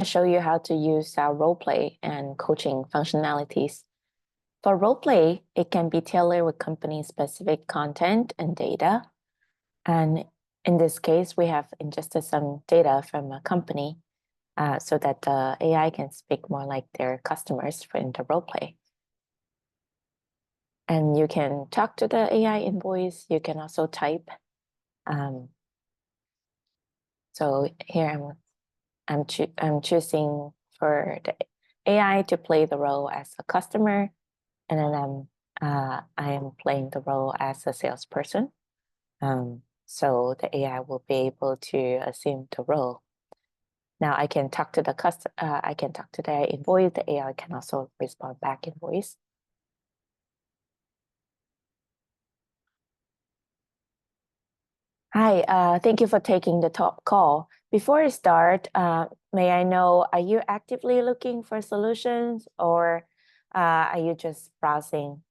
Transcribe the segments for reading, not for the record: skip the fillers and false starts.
show you how to use our roleplay and coaching functionalities. For roleplay, it can be tailored with company-specific content and data. And in this case, we have ingested some data from a company so that the AI can speak more like their customers in the roleplay. And you can talk to the AI in voice. You can also type. So here I'm choosing for the AI to play the role as a customer, and then I am playing the role as a salesperson. So the AI will be able to assume the role. Now I can talk to the I can talk to the AI in voice. The AI can also respond back in voice. Hi, thank you for taking the top call. Before I start, may I know, are you actively looking for solutions or are you just browsing?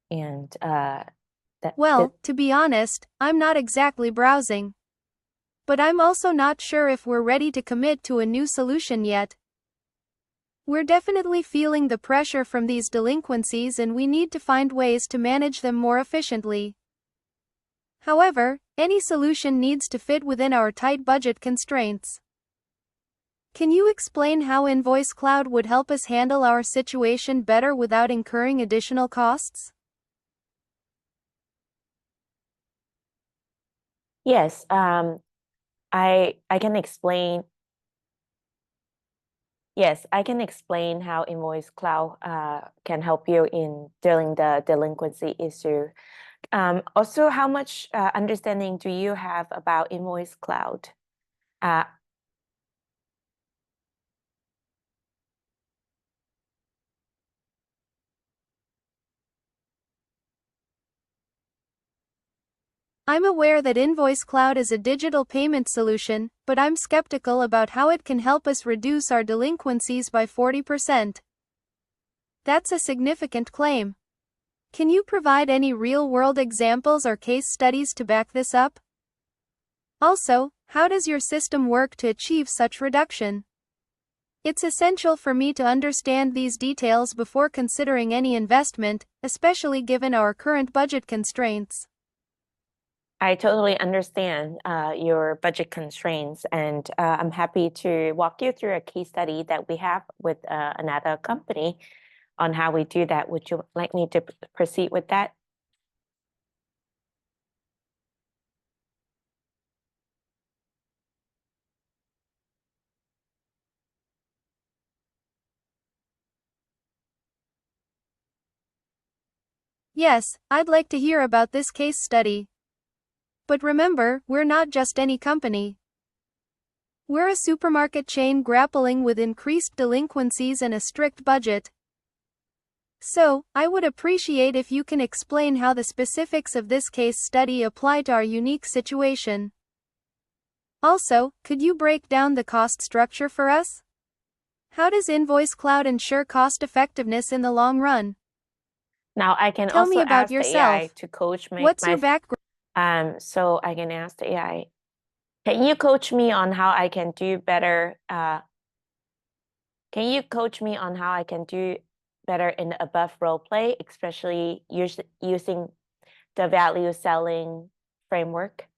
And Well, to be honest, I'm not exactly browsing. But I'm also not sure if we're ready to commit to a new solution yet. We're definitely feeling the pressure from these delinquencies and we need to find ways to manage them more efficiently. However, any solution needs to fit within our tight budget constraints. Can you explain how Invoice Cloud would help us handle our situation better without incurring additional costs? Yes, I can explain. Yes, I can explain how Invoice Cloud can help you in dealing the delinquency issue. Also, how much understanding do you have about Invoice Cloud? I'm aware that Invoice Cloud is a digital payment solution, but I'm skeptical about how it can help us reduce our delinquencies by 40%. That's a significant claim. Can you provide any real-world examples or case studies to back this up? Also, how does your system work to achieve such reduction? It's essential for me to understand these details before considering any investment, especially given our current budget constraints. I totally understand your budget constraints, and I'm happy to walk you through a case study that we have with another company on how we do that. Would you like me to proceed with that? Yes, I'd like to hear about this case study. But remember, we're not just any company. We're a supermarket chain grappling with increased delinquencies and a strict budget. So, I would appreciate if you can explain how the specifics of this case study apply to our unique situation. Also, could you break down the cost structure for us? How does Invoice Cloud ensure cost effectiveness in the long run? Now I can Tell also me about ask the AI yourself. to coach me. What's your background? So I can ask the AI, can you coach me on how I can do better? Can you coach me on how I can do better in the above role play, especially using the value selling framework?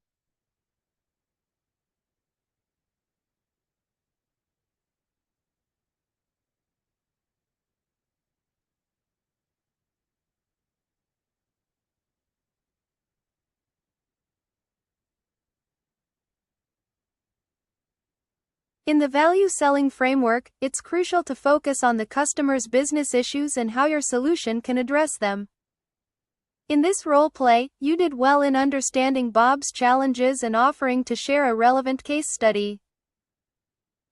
In the value selling framework, it's crucial to focus on the customer's business issues and how your solution can address them. In this role play, you did well in understanding Bob's challenges and offering to share a relevant case study.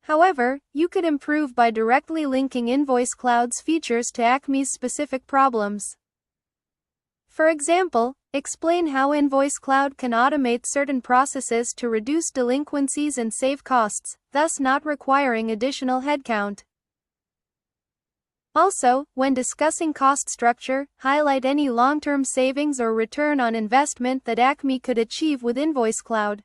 However, you could improve by directly linking Invoice Cloud's features to Acme's specific problems. For example, explain how Invoice Cloud can automate certain processes to reduce delinquencies and save costs, thus not requiring additional headcount. Also, when discussing cost structure, highlight any long-term savings or return on investment that Acme could achieve with Invoice Cloud.